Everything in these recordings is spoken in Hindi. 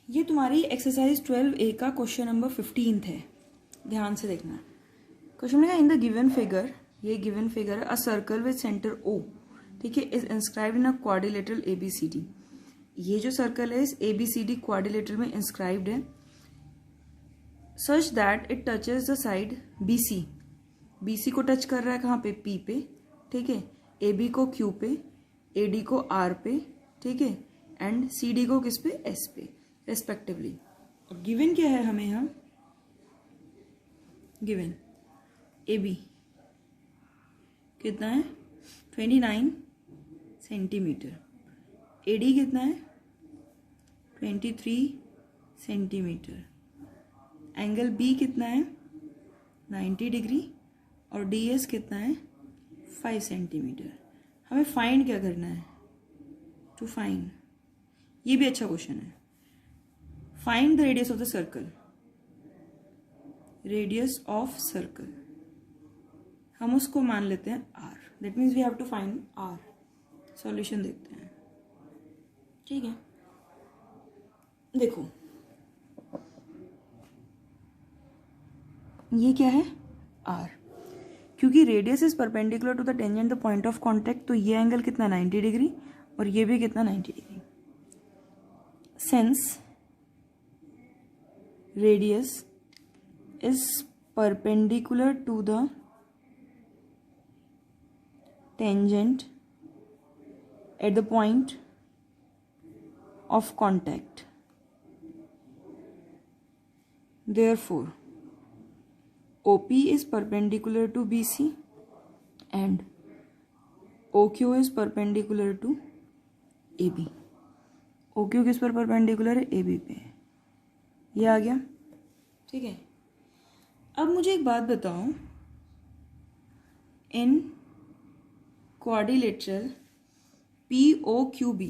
ये तुम्हारी एक्सरसाइज 12A का क्वेश्चन नंबर 15 है, ध्यान से देखना। क्वेश्चन में इन द गिवन फिगर, ये गिवन फिगर है, a circle with centre O, ठीक है, is inscribed in a quadrilateral ABCD। ये जो सर्कल है इस ABCD क्वाड्रिलेटरल में इंस्क्राइब्ड है, such that it touches the side BC। BC को टच कर रहा है कहाँ पे? P पे, ठीक है, AB को Q पे, AD को R पे, ठीक है, एंड CD को किस पे? S पे रेस्पेक्टिवली। अब गिवन क्या है हमें यहाँ? गिवन AB कितना है? 29 सेंटीमीटर। AD कितना है? 23 सेंटीमीटर। एंगल B कितना है? 90 डिग्री। और DS कितना है? 5 सेंटीमीटर। हमें फाइंड क्या करना है? टू फाइंड, ये भी अच्छा क्वेश्चन है, find the radius of the circle. Radius of circle हम उसको मान लेते हैं R। That means we have to find R। Solution देखते हैं, ठीक है। देखो ये क्या है? R। क्योंकि radius is perpendicular to the tangent the point of contact, तो ये एंगल कितना? 90 डिग्री और ये भी कितना? 90 degree. Since radius is perpendicular to the tangent at the point of contact, therefore OP is perpendicular to BC and OQ is perpendicular to AB। OQ किस पर परपेंडिकुलर है? AB पे। ये आ गया, ठीक है। अब मुझे एक बात बताओ, इन क्वाड्रिलेटरल POQB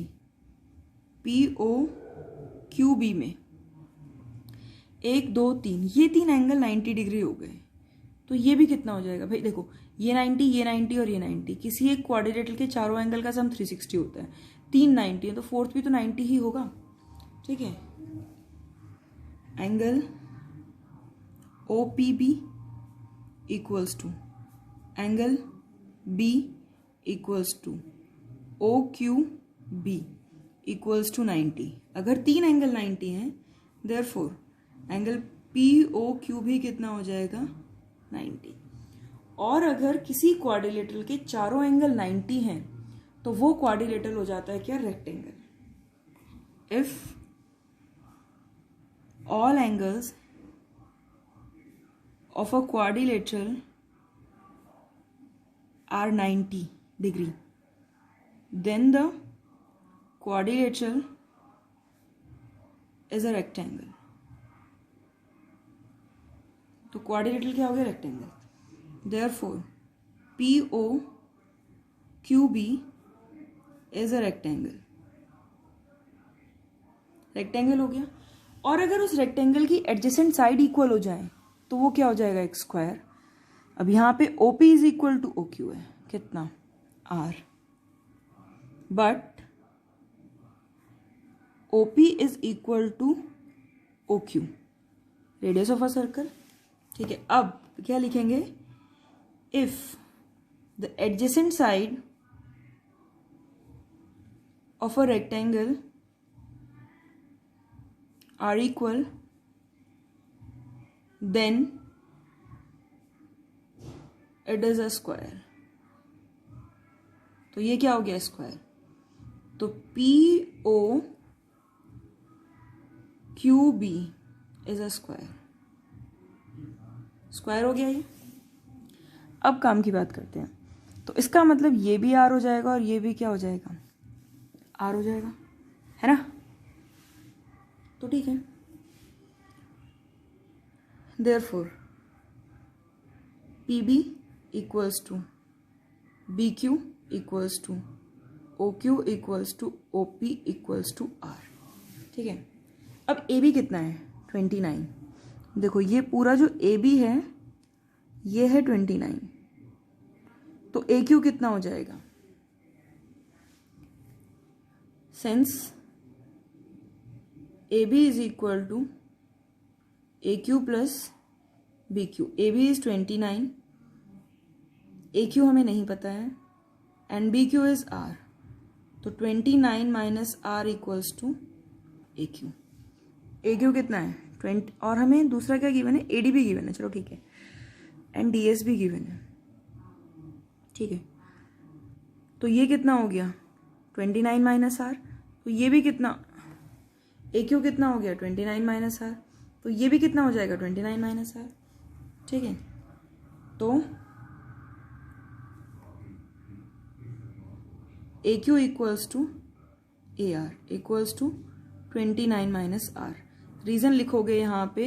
में 1 2 3 ये 3 एंगल 90 डिग्री हो गए, तो ये भी कितना हो जाएगा भाई? देखो ये 90, ये 90 और ये 90, किसी एक क्वाड्रिलेटरल के चारों एंगल का सम 360 होता है। 3 90 है तो फोर्थ भी तो 90 ही होगा, ठीक है। Angle OPB equals to angle B equals to OQB equals to 90। अगर 3 एंगल 90 हैं, देयरफॉर एंगल POQ भी कितना हो जाएगा? 90। और अगर किसी क्वाड्रिलेटरल के चारों एंगल 90 हैं तो वो क्वाड्रिलेटरल हो जाता है क्या? Rectangle. If all angles of a quadrilateral are 90 degree, then the quadrilateral is a rectangle। तो quadrilateral क्या हो गया? rectangle। therefore POQB is a rectangle। rectangle हो गया। और अगर उस रेक्टेंगल की एडजेसेंट साइड इक्वल हो जाए तो वो क्या हो जाएगा? एक स्क्वायर। अब यहाँ पे OP is equal to OQ है, कितना? R। But OP is equal to OQ, radius of a circle, ठीक है। अब क्या लिखेंगे? If the adjacent side of a rectangle are equal, then it is a square। तो ये क्या हो गया? स्क्वायर। तो POQB is a square. Square हो गया ये। अब काम की बात करते हैं, तो इसका मतलब ये भी R हो जाएगा और ये भी क्या हो जाएगा? R हो जाएगा, है ना? तो ठीक है। therefore PB equals to BQ equals to OQ equals to OP equals to R, ठीक है। अब AB कितना है? 29। देखो ये पूरा जो AB है ये है 29, तो AQ कितना हो जाएगा? since A B is equal to A Q plus B Q. A B is 29, A Q हमें नहीं पता है, and B Q is R. तो 29 minus R equals to A Q. A Q कितना है 20, और हमें दूसरा क्या गिवन है, ए डी भी गिवन है, चलो ठीक है, एंड डी एस भी गिवन है. ठीक है, तो ये कितना हो गया 29 माइनस आर. तो ये भी कितना, ए क्यू कितना हो गया 29 माइनस आर. तो ये भी कितना हो जाएगा 29 माइनस आर. ठीक है, तो A Q equals to A R equals to 29 minus R. Reason लिखोगे यहाँ पे,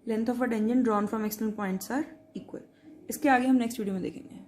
length of a tangent drawn from external points are equal. इसके आगे हम नेक्स्ट वीडियो में देखेंगे.